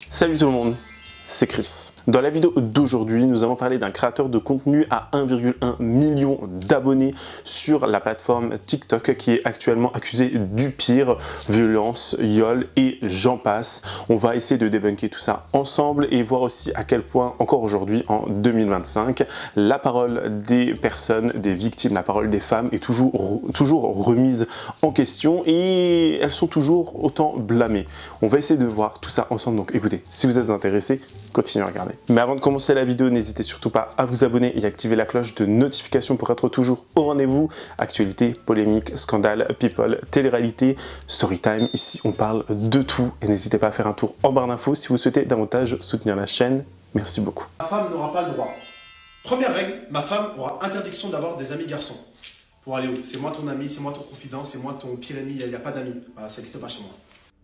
Salut tout le monde, c'est Chris. Dans la vidéo d'aujourd'hui, nous allons parler d'un créateur de contenu à 1,1 million d'abonnés sur la plateforme TikTok qui est actuellement accusé du pire, violence, viol et j'en passe. On va essayer de débunker tout ça ensemble et voir aussi à quel point, encore aujourd'hui, en 2025, la parole des personnes, des victimes, la parole des femmes est toujours remise en question et elles sont toujours autant blâmées. On va essayer de voir tout ça ensemble, donc écoutez, si vous êtes intéressés, continuez à regarder. Mais avant de commencer la vidéo, n'hésitez surtout pas à vous abonner et activer la cloche de notification pour être toujours au rendez-vous. Actualité, polémique, scandale, people, télé-réalité, storytime. Ici, on parle de tout et n'hésitez pas à faire un tour en barre d'infos si vous souhaitez davantage soutenir la chaîne. Merci beaucoup. Ma femme n'aura pas le droit. Première règle, ma femme aura interdiction d'avoir des amis garçons. Pour aller où? C'est moi ton ami, c'est moi ton confident, c'est moi ton pire ennemi, il n'y a pas d'amis. Voilà, ça n'existe pas chez moi.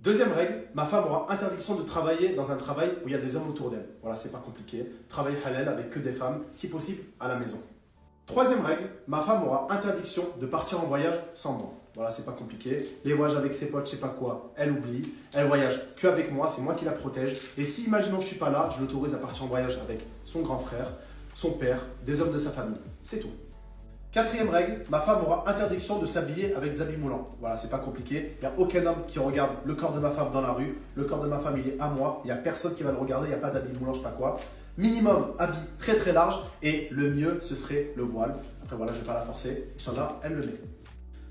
Deuxième règle, ma femme aura interdiction de travailler dans un travail où il y a des hommes autour d'elle. Voilà, c'est pas compliqué. Travail halal avec que des femmes, si possible à la maison. Troisième règle, ma femme aura interdiction de partir en voyage sans moi. Voilà, c'est pas compliqué. Les voyages avec ses potes, je sais pas quoi, elle oublie. Elle voyage que avec moi, c'est moi qui la protège. Et si, imaginons que je suis pas là, je l'autorise à partir en voyage avec son grand frère, son père, des hommes de sa famille. C'est tout. Quatrième règle, ma femme aura interdiction de s'habiller avec des habits moulants. Voilà, c'est pas compliqué. Il n'y a aucun homme qui regarde le corps de ma femme dans la rue. Le corps de ma femme, il est à moi. Il n'y a personne qui va le regarder. Il n'y a pas d'habits moulants, je sais pas quoi. Minimum, habit très très large. Et le mieux, ce serait le voile. Après, voilà, je vais pas la forcer. Inch'Allah, elle le met.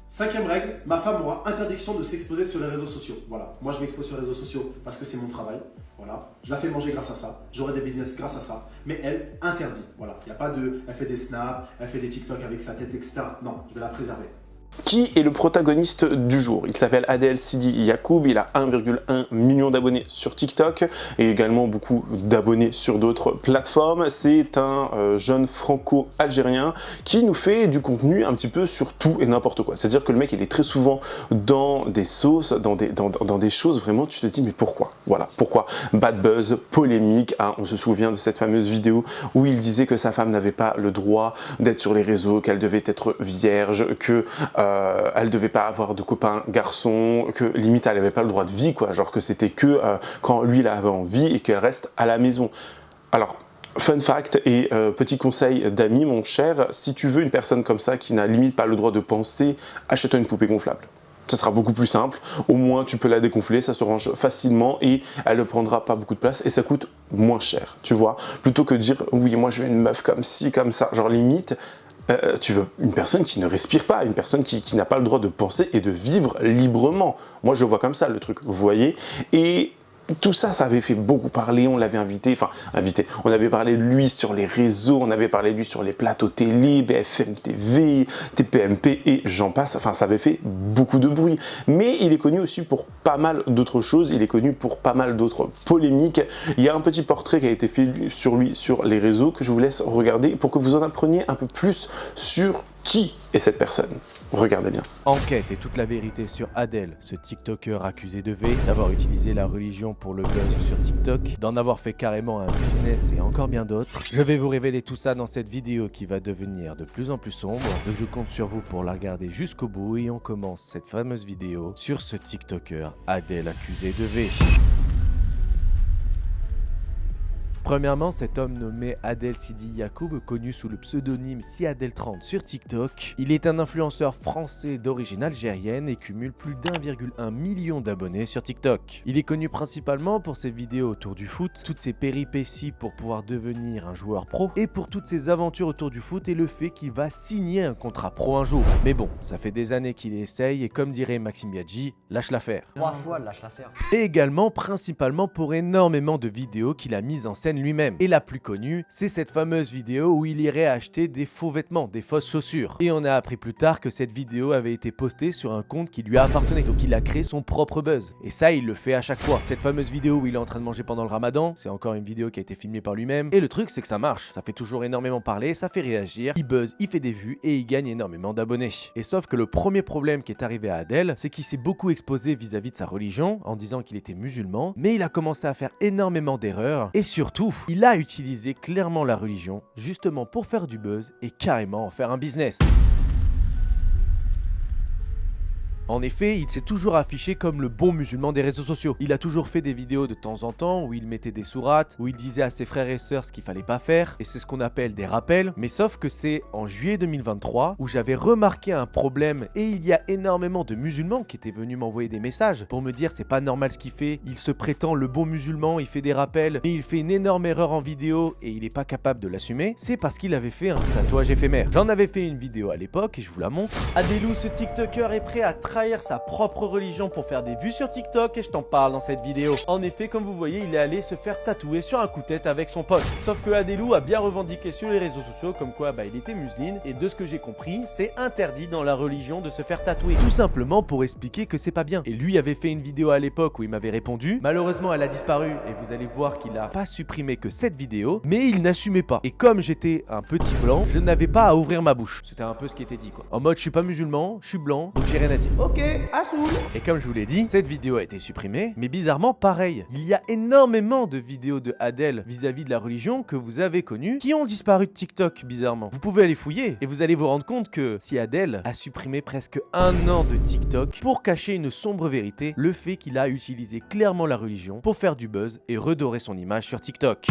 Cinquième règle, ma femme aura interdiction de s'exposer sur les réseaux sociaux. Voilà, moi je m'expose sur les réseaux sociaux parce que c'est mon travail. Voilà, je la fais manger grâce à ça. J'aurai des business grâce à ça. Mais elle, interdit. Voilà, il n'y a pas de. Elle fait des snaps, elle fait des TikTok avec sa tête, etc. Non, je vais la préserver. Qui est le protagoniste du jour? Il s'appelle Adel Sidi Yacoub, il a 1,1 million d'abonnés sur TikTok et également beaucoup d'abonnés sur d'autres plateformes. C'est un jeune franco-algérien qui nous fait du contenu un petit peu sur tout et n'importe quoi. C'est-à-dire que le mec, il est très souvent dans des sauces, dans des choses vraiment, tu te dis mais pourquoi? Voilà, pourquoi? Bad buzz, polémique, hein, on se souvient de cette fameuse vidéo où il disait que sa femme n'avait pas le droit d'être sur les réseaux, qu'elle devait être vierge, que elle devait pas avoir de copains garçons, que limite elle avait pas le droit de vie, quoi, genre que c'était que quand lui il avait envie et qu'elle reste à la maison. Alors, fun fact et petit conseil d'amis, mon cher, si tu veux une personne comme ça qui n'a limite pas le droit de penser, achète-toi une poupée gonflable. Ça sera beaucoup plus simple, au moins tu peux la dégonfler, ça se range facilement et elle ne prendra pas beaucoup de place et ça coûte moins cher, tu vois. Plutôt que de dire oui moi je veux une meuf comme ci, comme ça, genre limite, tu veux une personne qui ne respire pas, une personne qui n'a pas le droit de penser et de vivre librement. Moi, je vois comme ça le truc, vous voyez. Et tout ça, ça avait fait beaucoup parler, on l'avait invité, on avait parlé de lui sur les réseaux, on avait parlé de lui sur les plateaux télé, BFM TV, TPMP et j'en passe, enfin ça avait fait beaucoup de bruit. Mais il est connu aussi pour pas mal d'autres choses, il est connu pour pas mal d'autres polémiques. Il y a un petit portrait qui a été fait sur lui sur les réseaux que je vous laisse regarder pour que vous en appreniez un peu plus sur qui est cette personne. Regardez bien. Enquête et toute la vérité sur Adel, ce TikToker accusé de V, d'avoir utilisé la religion pour le buzz sur TikTok, d'en avoir fait carrément un business et encore bien d'autres. Je vais vous révéler tout ça dans cette vidéo qui va devenir de plus en plus sombre, donc je compte sur vous pour la regarder jusqu'au bout et on commence cette fameuse vidéo sur ce TikToker Adel accusé de V. Premièrement, cet homme nommé Adel Sidi Yacoub, connu sous le pseudonyme Siadel30 sur TikTok, il est un influenceur français d'origine algérienne et cumule plus d'1,1 million d'abonnés sur TikTok. Il est connu principalement pour ses vidéos autour du foot, toutes ses péripéties pour pouvoir devenir un joueur pro, et pour toutes ses aventures autour du foot et le fait qu'il va signer un contrat pro un jour. Mais bon, ça fait des années qu'il essaye et comme dirait Maxime Biaggi, lâche l'affaire. 3 fois, lâche l'affaire. Et également principalement pour énormément de vidéos qu'il a mises en scène lui-même. Et la plus connue, c'est cette fameuse vidéo où il irait acheter des faux vêtements, des fausses chaussures. Et on a appris plus tard que cette vidéo avait été postée sur un compte qui lui appartenait, donc il a créé son propre buzz. Et ça, il le fait à chaque fois. Cette fameuse vidéo où il est en train de manger pendant le ramadan, c'est encore une vidéo qui a été filmée par lui-même. Et le truc, c'est que ça marche. Ça fait toujours énormément parler, ça fait réagir, il buzz, il fait des vues et il gagne énormément d'abonnés. Et sauf que le premier problème qui est arrivé à Adel, c'est qu'il s'est beaucoup exposé vis-à-vis de sa religion en disant qu'il était musulman, mais il a commencé à faire énormément d'erreurs et surtout, il a utilisé clairement la religion justement pour faire du buzz et carrément en faire un business. En effet, il s'est toujours affiché comme le bon musulman des réseaux sociaux. Il a toujours fait des vidéos de temps en temps où il mettait des sourates, où il disait à ses frères et sœurs ce qu'il fallait pas faire, et c'est ce qu'on appelle des rappels. Mais sauf que c'est en juillet 2023 où j'avais remarqué un problème, et il y a énormément de musulmans qui étaient venus m'envoyer des messages pour me dire c'est pas normal ce qu'il fait, il se prétend le bon musulman, il fait des rappels, mais il fait une énorme erreur en vidéo et il est pas capable de l'assumer. C'est parce qu'il avait fait un tatouage éphémère. J'en avais fait une vidéo à l'époque et je vous la montre. Adelou, ce TikToker est prêt à trahir sa propre religion pour faire des vues sur TikTok et je t'en parle dans cette vidéo. En effet, comme vous voyez, il est allé se faire tatouer sur un coup de tête avec son pote. Sauf que Adelou a bien revendiqué sur les réseaux sociaux comme quoi il était musulman et de ce que j'ai compris, c'est interdit dans la religion de se faire tatouer. Tout simplement pour expliquer que c'est pas bien. Et lui avait fait une vidéo à l'époque où il m'avait répondu. Malheureusement, elle a disparu et vous allez voir qu'il a pas supprimé que cette vidéo, mais il n'assumait pas. Et comme j'étais un petit blanc, je n'avais pas à ouvrir ma bouche. C'était un peu ce qui était dit quoi. En mode je suis pas musulman, je suis blanc, donc j'ai rien à dire. Ok, Assoul. Et comme je vous l'ai dit, cette vidéo a été supprimée, mais bizarrement pareil. Il y a énormément de vidéos de Adel vis-à-vis de la religion que vous avez connues qui ont disparu de TikTok bizarrement. Vous pouvez aller fouiller et vous allez vous rendre compte que si Adel a supprimé presque 1 an de TikTok pour cacher une sombre vérité, le fait qu'il a utilisé clairement la religion pour faire du buzz et redorer son image sur TikTok.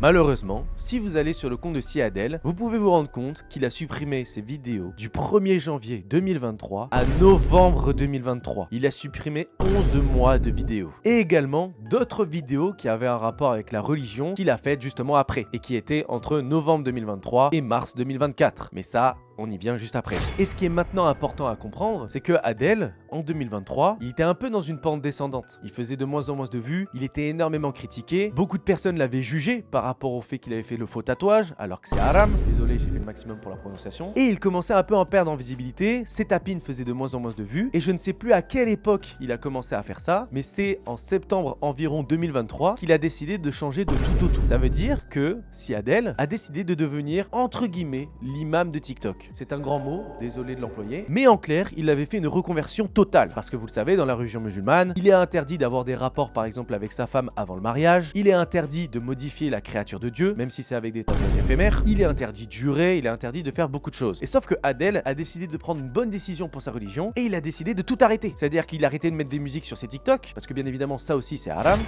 Malheureusement, si vous allez sur le compte de Siadel, vous pouvez vous rendre compte qu'il a supprimé ses vidéos du 1er janvier 2023 à novembre 2023. Il a supprimé 11 mois de vidéos. Et également d'autres vidéos qui avaient un rapport avec la religion qu'il a faites justement après et qui étaient entre novembre 2023 et mars 2024. Mais ça, on y vient juste après. Et ce qui est maintenant important à comprendre, c'est que Adel, en 2023, il était un peu dans une pente descendante. Il faisait de moins en moins de vues, il était énormément critiqué. Beaucoup de personnes l'avaient jugé par rapport au fait qu'il avait fait le faux tatouage, alors que c'est haram. Désolé, j'ai fait le maximum pour la prononciation. Et il commençait un peu à en perdre en visibilité. Ses tapines faisaient de moins en moins de vues. Et je ne sais plus à quelle époque il a commencé à faire ça, mais c'est en septembre environ 2023 qu'il a décidé de changer de tout au tout. Ça veut dire que Siadel a décidé de devenir, entre guillemets, l'imam de TikTok. C'est un grand mot, désolé de l'employer, mais en clair, il avait fait une reconversion totale. Parce que vous le savez, dans la religion musulmane, il est interdit d'avoir des rapports par exemple avec sa femme avant le mariage, il est interdit de modifier la créature de Dieu, même si c'est avec des tatouages éphémères, il est interdit de jurer, il est interdit de faire beaucoup de choses. Et sauf que Adel a décidé de prendre une bonne décision pour sa religion, et il a décidé de tout arrêter. C'est-à-dire qu'il a arrêté de mettre des musiques sur ses TikTok, parce que bien évidemment ça aussi c'est haram.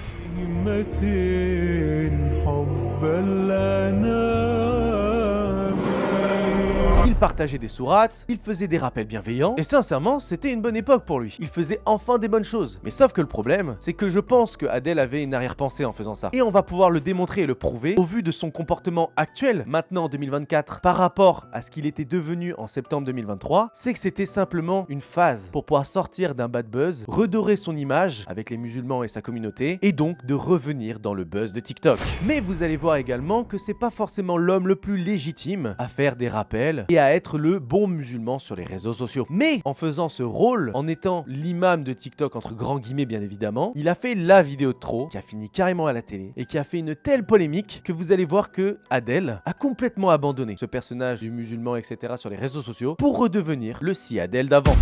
Il partageait des sourates, il faisait des rappels bienveillants, et sincèrement, c'était une bonne époque pour lui. Il faisait enfin des bonnes choses. Mais sauf que le problème, c'est que je pense que Adel avait une arrière-pensée en faisant ça. Et on va pouvoir le démontrer et le prouver au vu de son comportement actuel, maintenant en 2024, par rapport à ce qu'il était devenu en septembre 2023, c'est que c'était simplement une phase pour pouvoir sortir d'un bad buzz, redorer son image avec les musulmans et sa communauté, et donc de revenir dans le buzz de TikTok. Mais vous allez voir également que c'est pas forcément l'homme le plus légitime à faire des rappels et à être le bon musulman sur les réseaux sociaux. Mais en faisant ce rôle, en étant l'imam de TikTok entre grands guillemets bien évidemment, il a fait la vidéo de trop qui a fini carrément à la télé et qui a fait une telle polémique que vous allez voir que Adel a complètement abandonné ce personnage du musulman etc. sur les réseaux sociaux pour redevenir le Siadel d'avant.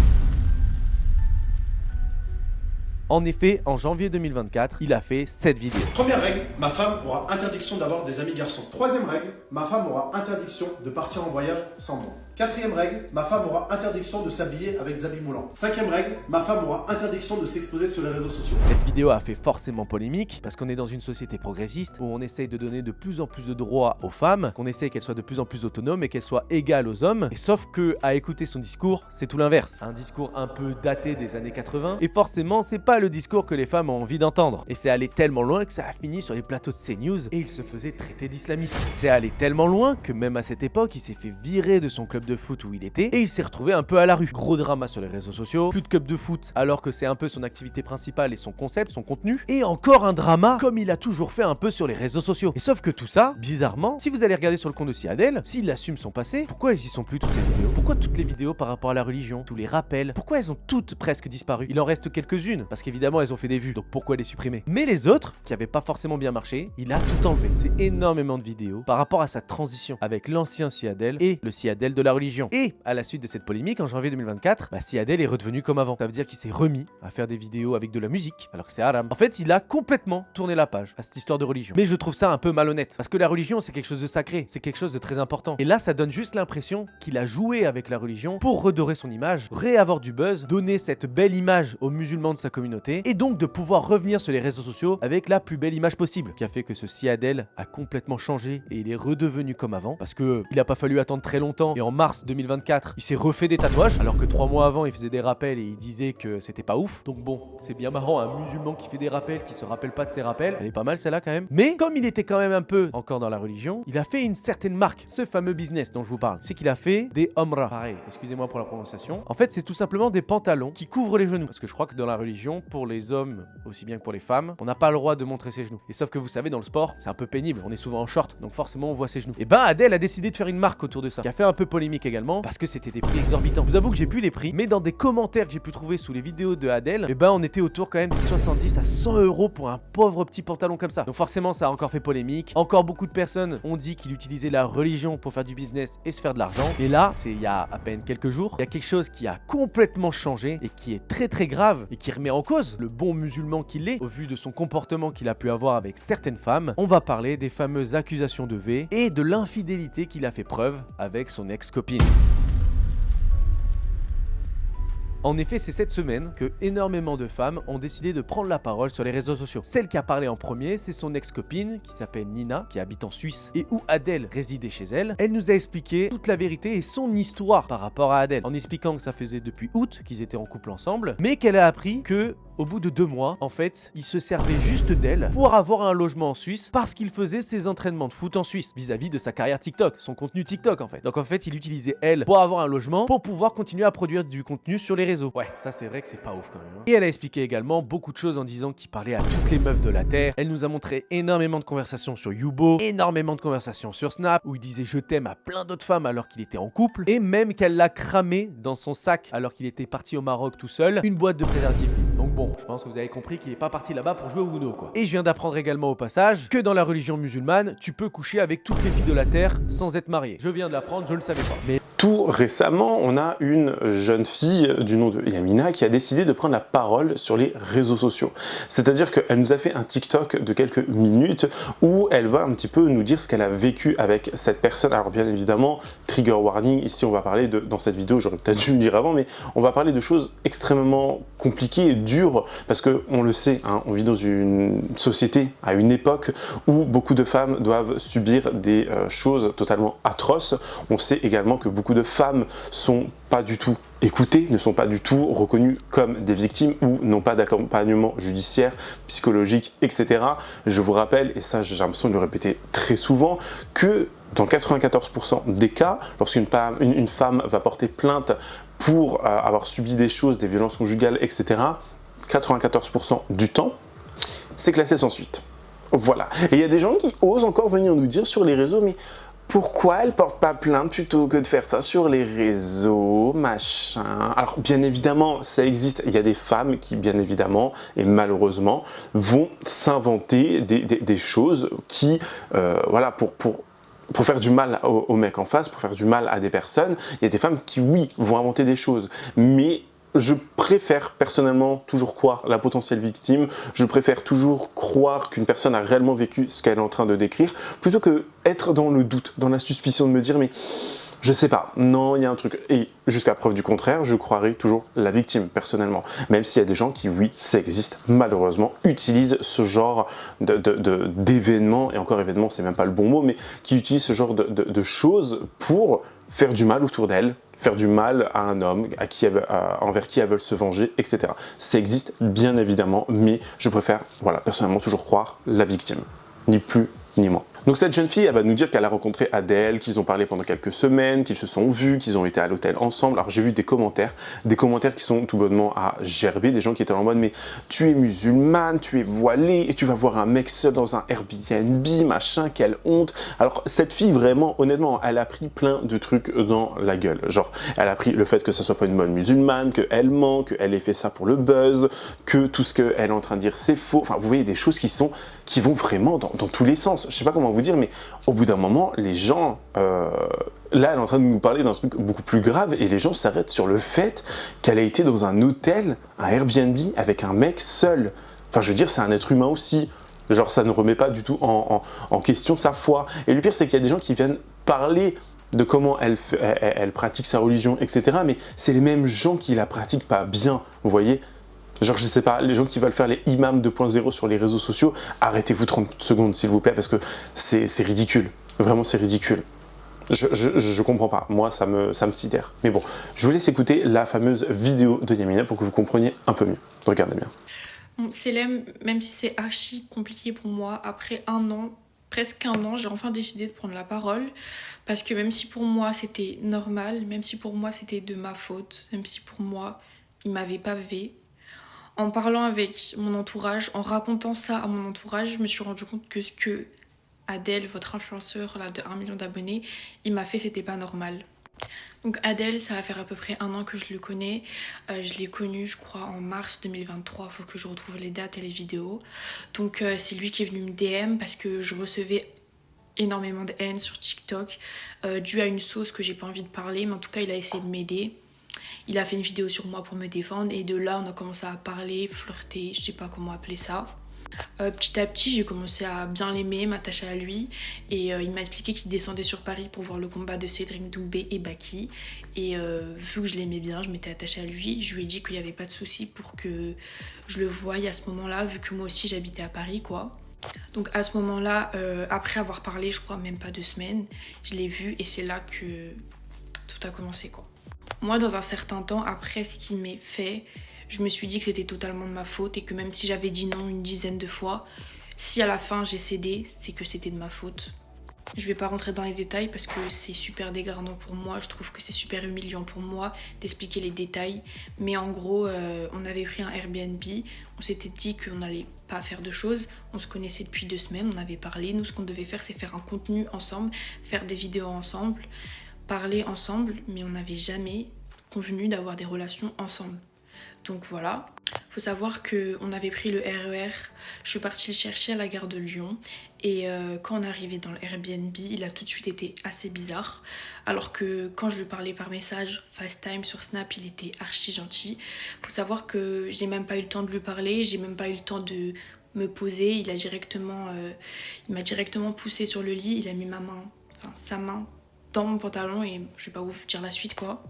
En effet, en janvier 2024, il a fait cette vidéo. Première règle, ma femme aura interdiction d'avoir des amis garçons. Troisième règle, ma femme aura interdiction de partir en voyage sans moi. Quatrième règle, ma femme aura interdiction de s'habiller avec des habits moulants. Cinquième règle, ma femme aura interdiction de s'exposer sur les réseaux sociaux. Cette vidéo a fait forcément polémique parce qu'on est dans une société progressiste où on essaye de donner de plus en plus de droits aux femmes, qu'on essaye qu'elles soient de plus en plus autonomes et qu'elles soient égales aux hommes. Et sauf que à écouter son discours, c'est tout l'inverse. Un discours un peu daté des années 80 et forcément c'est pas le discours que les femmes ont envie d'entendre. Et c'est allé tellement loin que ça a fini sur les plateaux de CNews et il se faisait traiter d'islamiste. C'est allé tellement loin que même à cette époque, il s'est fait virer de son club de foot où il était et il s'est retrouvé un peu à la rue. Gros drama sur les réseaux sociaux, plus de club de foot alors que c'est un peu son activité principale et son concept, son contenu. Et encore un drama comme il a toujours fait un peu sur les réseaux sociaux. Et sauf que tout ça, bizarrement, si vous allez regarder sur le compte de Siadel, s'il assume son passé, pourquoi elles y sont plus toutes ces vidéos? Pourquoi toutes les vidéos par rapport à la religion, tous les rappels, pourquoi elles ont toutes presque disparu? Il en reste quelques-unes parce qu'évidemment elles ont fait des vues, donc pourquoi les supprimer? Mais les autres, qui avaient pas forcément bien marché, il a tout enlevé. C'est énormément de vidéos par rapport à sa transition avec l'ancien Siadel et le Siadel de la religion. Et à la suite de cette polémique, en janvier 2024, si Adel est redevenu comme avant. Ça veut dire qu'il s'est remis à faire des vidéos avec de la musique, alors que c'est haram. En fait, il a complètement tourné la page à cette histoire de religion. Mais je trouve ça un peu malhonnête, parce que la religion, c'est quelque chose de sacré, c'est quelque chose de très important. Et là, ça donne juste l'impression qu'il a joué avec la religion pour redorer son image, réavoir du buzz, donner cette belle image aux musulmans de sa communauté, et donc de pouvoir revenir sur les réseaux sociaux avec la plus belle image possible, qui a fait que ce Adel a complètement changé et il est redevenu comme avant, parce que il a pas fallu attendre très longtemps, et en mars 2024, il s'est refait des tatouages, alors que 3 mois avant, il faisait des rappels et il disait que c'était pas ouf. Donc bon, c'est bien marrant, un musulman qui fait des rappels, qui se rappelle pas de ses rappels, elle est pas mal celle-là quand même. Mais comme il était quand même un peu encore dans la religion, il a fait une certaine marque, ce fameux business dont je vous parle. C'est qu'il a fait des Umrah. Pareil, excusez-moi pour la prononciation. En fait, c'est tout simplement des pantalons qui couvrent les genoux. Parce que je crois que dans la religion, pour les hommes aussi bien que pour les femmes, on n'a pas le droit de montrer ses genoux. Et sauf que vous savez, dans le sport, c'est un peu pénible. On est souvent en short, donc forcément on voit ses genoux. Et Adel a décidé de faire une marque autour de ça, qui a fait un peu polémique également, parce que c'était des prix exorbitants. Je vous avoue que j'ai plus les prix, mais dans des commentaires que j'ai pu trouver sous les vidéos de Adel, on était autour quand même des 70 à 100 € pour un pauvre petit pantalon comme ça. Donc forcément, ça a encore fait polémique. Encore beaucoup de personnes ont dit qu'il utilisait la religion pour faire du business et se faire de l'argent. Et là, c'est il y a à peine quelques jours, il y a quelque chose qui a complètement changé et qui est très très grave et qui remet en cause le bon musulman qu'il est au vu de son comportement qu'il a pu avoir avec certaines femmes. On va parler des fameuses accusations de V et de l'infidélité qu'il a fait preuve avec son ex-copine. En effet, c'est cette semaine que énormément de femmes ont décidé de prendre la parole sur les réseaux sociaux. Celle qui a parlé en premier, c'est son ex-copine qui s'appelle Nina, qui habite en Suisse et où Adel résidait chez elle. Elle nous a expliqué toute la vérité et son histoire par rapport à Adel, en expliquant que ça faisait depuis août qu'ils étaient en couple ensemble, mais qu'elle a appris que au bout de 2 mois, en fait, il se servait juste d'elle pour avoir un logement en Suisse parce qu'il faisait ses entraînements de foot en Suisse vis-à-vis de sa carrière TikTok, son contenu TikTok en fait. Donc en fait, il utilisait elle pour avoir un logement pour pouvoir continuer à produire du contenu sur les réseaux. Ouais, ça c'est vrai que c'est pas ouf quand même. Et elle a expliqué également beaucoup de choses en disant qu'il parlait à toutes les meufs de la Terre. Elle nous a montré énormément de conversations sur Yubo, énormément de conversations sur Snap où il disait je t'aime à plein d'autres femmes alors qu'il était en couple et même qu'elle l'a cramé dans son sac alors qu'il était parti au Maroc tout seul, une boîte de préservatifs. Donc bon, je pense que vous avez compris qu'il est pas parti là-bas pour jouer au Uno quoi. Et je viens d'apprendre également au passage que dans la religion musulmane, tu peux coucher avec toutes les filles de la terre sans être marié. Je viens de l'apprendre, je le savais pas. Mais tout récemment, on a une jeune fille du nom de Yamina qui a décidé de prendre la parole sur les réseaux sociaux. C'est-à-dire qu'elle nous a fait un TikTok de quelques minutes où elle va un petit peu nous dire ce qu'elle a vécu avec cette personne. Alors bien évidemment, trigger warning, ici on va parler de, dans cette vidéo, j'aurais peut-être dû le dire avant, mais on va parler de choses extrêmement compliquées et dures parce qu'on le sait, hein, on vit dans une société, à une époque où beaucoup de femmes doivent subir des choses totalement atroces. On sait également que beaucoup de femmes sont pas du tout écoutées, ne sont pas du tout reconnues comme des victimes ou n'ont pas d'accompagnement judiciaire, psychologique, etc. Je vous rappelle, et ça j'ai l'impression de le répéter très souvent, que dans 94% des cas, lorsqu'une femme va porter plainte pour avoir subi des choses, des violences conjugales, etc., 94% du temps, c'est classé sans suite. Voilà. Et il y a des gens qui osent encore venir nous dire sur les réseaux, mais pourquoi elle porte pas plainte plutôt que de faire ça sur les réseaux, machin. Alors bien évidemment, ça existe. Il y a des femmes qui, bien évidemment, et malheureusement, vont s'inventer des choses qui, voilà, pour faire du mal aux mecs en face, pour faire du mal à des personnes. Il y a des femmes qui, oui, vont inventer des choses, mais je préfère personnellement toujours croire la potentielle victime, je préfère toujours croire qu'une personne a réellement vécu ce qu'elle est en train de décrire, plutôt que être dans le doute, dans la suspicion de me dire mais je sais pas, non il y a un truc. Et jusqu'à preuve du contraire, je croirai toujours la victime personnellement. Même s'il y a des gens qui, oui, ça existe, malheureusement, utilisent ce genre d'événements, et encore événements c'est même pas le bon mot, mais qui utilisent ce genre de choses pour faire du mal autour d'elle, faire du mal à un homme envers qui elles veulent se venger, etc. Ça existe bien évidemment, mais je préfère, voilà, personnellement toujours croire la victime, ni plus ni moins. Donc cette jeune fille, elle va nous dire qu'elle a rencontré Adel, qu'ils ont parlé pendant quelques semaines, qu'ils se sont vus, qu'ils ont été à l'hôtel ensemble. Alors j'ai vu des commentaires qui sont tout bonnement à gerber, des gens qui étaient en mode mais tu es musulmane, tu es voilée et tu vas voir un mec seul dans un Airbnb, machin, quelle honte. Alors cette fille vraiment, honnêtement, elle a pris plein de trucs dans la gueule. Genre, elle a pris le fait que ça soit pas une bonne musulmane, qu'elle ment, qu'elle ait fait ça pour le buzz, que tout ce qu'elle est en train de dire c'est faux. Enfin, vous voyez des choses qui vont vraiment dans tous les sens. Je sais pas comment vous dire, mais au bout d'un moment, les gens... Là, elle est en train de nous parler d'un truc beaucoup plus grave et les gens s'arrêtent sur le fait qu'elle a été dans un hôtel, un Airbnb, avec un mec seul. Enfin, je veux dire, c'est un être humain aussi. Genre, ça ne remet pas du tout en question sa foi. Et le pire, c'est qu'il y a des gens qui viennent parler de comment elle pratique sa religion, etc. Mais c'est les mêmes gens qui la pratiquent pas bien, vous voyez. Genre, je sais pas, les gens qui veulent faire les imams 2.0 sur les réseaux sociaux, arrêtez-vous 30 secondes, s'il vous plaît, parce que c'est ridicule. Vraiment, c'est ridicule. Je comprends pas, moi ça me sidère. Mais bon, je vous laisse écouter la fameuse vidéo de Yamina pour que vous compreniez un peu mieux. Regardez bien. Bon, Célèbre, même si c'est archi compliqué pour moi, après un an, presque un an, j'ai enfin décidé de prendre la parole. Parce que même si pour moi c'était normal, même si pour moi c'était de ma faute, même si pour moi il m'avait pas V, en parlant avec mon entourage, en racontant ça à mon entourage, je me suis rendu compte que ce que Adèle, votre influenceur là, de 1 million d'abonnés, il m'a fait, c'était pas normal. Donc Adèle, ça va faire à peu près un an que je le connais. Je l'ai connu, je crois, en mars 2023. Faut que je retrouve les dates et les vidéos. Donc c'est lui qui est venu me DM parce que je recevais énormément de haine sur TikTok dû à une sauce que j'ai pas envie de parler, mais en tout cas il a essayé de m'aider. Il a fait une vidéo sur moi pour me défendre et de là on a commencé à parler, flirter, je sais pas comment appeler ça. Petit à petit, j'ai commencé à bien l'aimer, m'attacher à lui. Et il m'a expliqué qu'il descendait sur Paris pour voir le combat de Cédric Doumbé et Baki. Et vu que je l'aimais bien, je m'étais attachée à lui. Je lui ai dit qu'il n'y avait pas de souci pour que je le voie à ce moment-là, vu que moi aussi j'habitais à Paris, quoi. Donc à ce moment-là, après avoir parlé, je crois même pas 2 semaines, je l'ai vu et c'est là que tout a commencé, quoi. Moi, dans un certain temps, après ce qu'il m'est fait, je me suis dit que c'était totalement de ma faute et que même si j'avais dit non une dizaine de fois, si à la fin j'ai cédé, c'est que c'était de ma faute. Je vais pas rentrer dans les détails parce que c'est super dégradant pour moi, je trouve que c'est super humiliant pour moi d'expliquer les détails. Mais en gros, on avait pris un Airbnb, on s'était dit qu'on n'allait pas faire de choses, on se connaissait depuis 2 semaines, on avait parlé, nous ce qu'on devait faire c'est faire un contenu ensemble, faire des vidéos ensemble, parler ensemble, mais on n'avait jamais convenu d'avoir des relations ensemble. Donc voilà, faut savoir qu'on avait pris le RER, je suis partie le chercher à la gare de Lyon et quand on est arrivé dans le Airbnb, il a tout de suite été assez bizarre. Alors que quand je lui parlais par message, FaceTime sur Snap, il était archi gentil. Faut savoir que j'ai même pas eu le temps de lui parler, j'ai même pas eu le temps de me poser, il m'a directement poussé sur le lit, il a mis sa main dans mon pantalon et je vais pas vous dire la suite, quoi.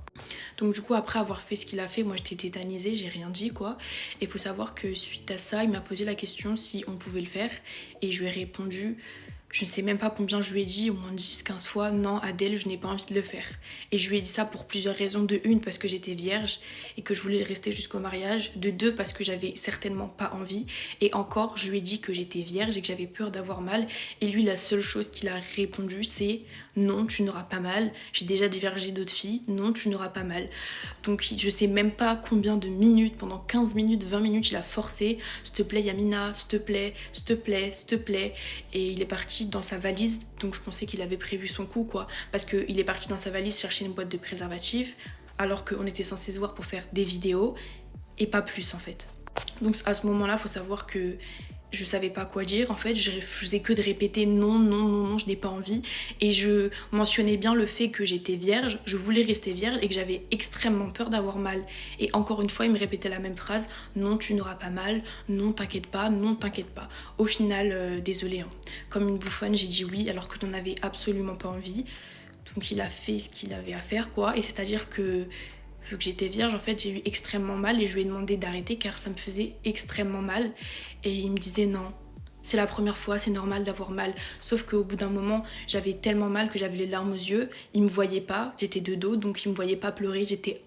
Donc du coup après avoir fait ce qu'il a fait, moi j'étais tétanisée, j'ai rien dit, quoi. Et faut savoir que suite à ça, il m'a posé la question si on pouvait le faire et je lui ai répondu, je ne sais même pas combien je lui ai dit, au moins 10-15 fois, non Adèle, je n'ai pas envie de le faire. Et je lui ai dit ça pour plusieurs raisons. De une, parce que j'étais vierge et que je voulais rester jusqu'au mariage. De deux, parce que j'avais certainement pas envie. Et encore, je lui ai dit que j'étais vierge et que j'avais peur d'avoir mal. Et lui, la seule chose qu'il a répondu, c'est non, tu n'auras pas mal. J'ai déjà dévergé d'autres filles, non, tu n'auras pas mal. Donc je sais même pas combien de minutes, pendant 15 minutes, 20 minutes, il a forcé. S'il te plaît Yamina, s'il te plaît, s'il te plaît, s'il te plaît. Et il est parti dans sa valise, donc je pensais qu'il avait prévu son coup, quoi, parce qu'il est parti dans sa valise chercher une boîte de préservatifs alors qu'on était censé se voir pour faire des vidéos et pas plus en fait. Donc à ce moment-là, faut savoir que je savais pas quoi dire, en fait, je faisais que de répéter non, non, non, non, je n'ai pas envie. Et je mentionnais bien le fait que j'étais vierge, je voulais rester vierge et que j'avais extrêmement peur d'avoir mal. Et encore une fois, il me répétait la même phrase, non, tu n'auras pas mal, non, t'inquiète pas, non, t'inquiète pas. Au final, désolée, hein. Comme une bouffonne, j'ai dit oui alors que je n'en avais absolument pas envie. Donc il a fait ce qu'il avait à faire, quoi. Et c'est-à-dire que vu que j'étais vierge, en fait, j'ai eu extrêmement mal et je lui ai demandé d'arrêter car ça me faisait extrêmement mal. Et il me disait non, c'est la première fois, c'est normal d'avoir mal. Sauf qu'au bout d'un moment, j'avais tellement mal que j'avais les larmes aux yeux. Il me voyait pas, j'étais de dos, donc il me voyait pas pleurer. J'étais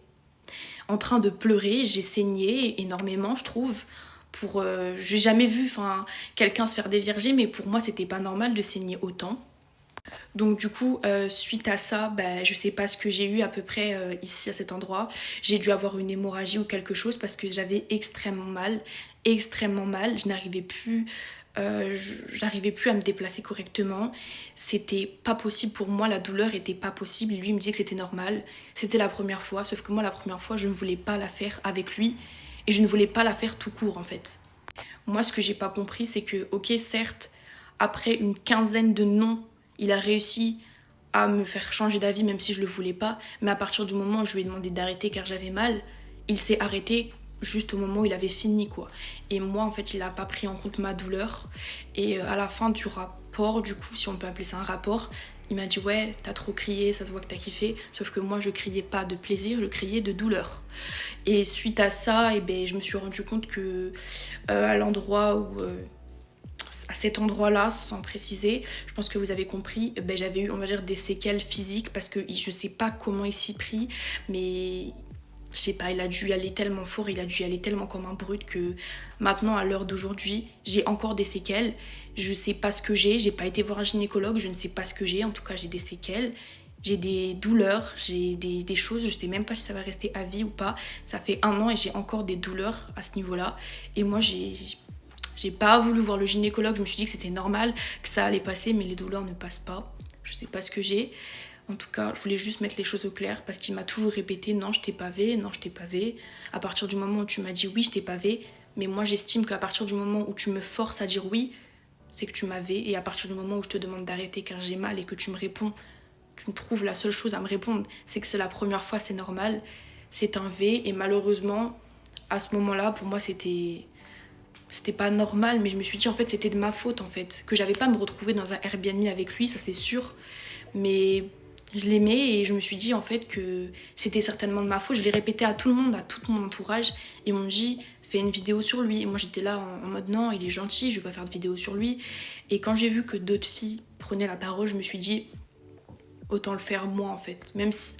en train de pleurer, j'ai saigné énormément, je trouve. J'ai jamais vu quelqu'un se faire dévierger, mais pour moi, c'était pas normal de saigner autant. Donc du coup, suite à ça, je sais pas ce que j'ai eu à peu près ici à cet endroit. J'ai dû avoir une hémorragie ou quelque chose parce que j'avais extrêmement mal. Je n'arrivais plus à me déplacer correctement. C'était pas possible pour moi, la douleur était pas possible. Lui il me disait que c'était normal. C'était la première fois, sauf que moi la première fois, je ne voulais pas la faire avec lui et je ne voulais pas la faire tout court en fait. Moi ce que j'ai pas compris, c'est que ok certes, après une quinzaine de non, il a réussi à me faire changer d'avis même si je le voulais pas. Mais à partir du moment où je lui ai demandé d'arrêter car j'avais mal, il s'est arrêté juste au moment où il avait fini quoi. Et moi en fait il a pas pris en compte ma douleur. Et à la fin du rapport, du coup si on peut appeler ça un rapport, il m'a dit ouais t'as trop crié, ça se voit que t'as kiffé. Sauf que moi je criais pas de plaisir, je criais de douleur. Et suite à ça, je me suis rendu compte que à l'endroit où à cet endroit-là, sans préciser, je pense que vous avez compris, j'avais eu, on va dire, des séquelles physiques parce que je sais pas comment il s'y prit, mais je sais pas, il a dû y aller tellement fort, il a dû y aller tellement comme un brute que maintenant, à l'heure d'aujourd'hui, j'ai encore des séquelles. Je sais pas ce que j'ai pas été voir un gynécologue, je ne sais pas ce que j'ai, en tout cas, j'ai des séquelles. J'ai des douleurs, j'ai des choses, je sais même pas si ça va rester à vie ou pas. Ça fait 1 an et j'ai encore des douleurs à ce niveau-là. Et moi, j'ai pas voulu voir le gynécologue, je me suis dit que c'était normal, que ça allait passer, mais les douleurs ne passent pas. Je sais pas ce que j'ai. En tout cas, je voulais juste mettre les choses au clair parce qu'il m'a toujours répété non, je t'ai pavé, non, je t'ai pavé. À partir du moment où tu m'as dit oui, je t'ai pavé, mais moi j'estime qu'à partir du moment où tu me forces à dire oui, c'est que tu m'avais. Et à partir du moment où je te demande d'arrêter car j'ai mal et que tu me réponds, tu me trouves la seule chose à me répondre, c'est que c'est la première fois, c'est normal, c'est un V. Et malheureusement, à ce moment-là, pour moi, c'était pas normal, mais je me suis dit en fait c'était de ma faute en fait, que j'avais pas à me retrouver dans un Airbnb avec lui, ça c'est sûr, mais je l'aimais et je me suis dit en fait que c'était certainement de ma faute. Je l'ai répété à tout le monde, à tout mon entourage, ils m'ont dit fais une vidéo sur lui, et moi j'étais là en mode non, il est gentil, je vais pas faire de vidéo sur lui. Et quand j'ai vu que d'autres filles prenaient la parole, je me suis dit autant le faire moi en fait, même si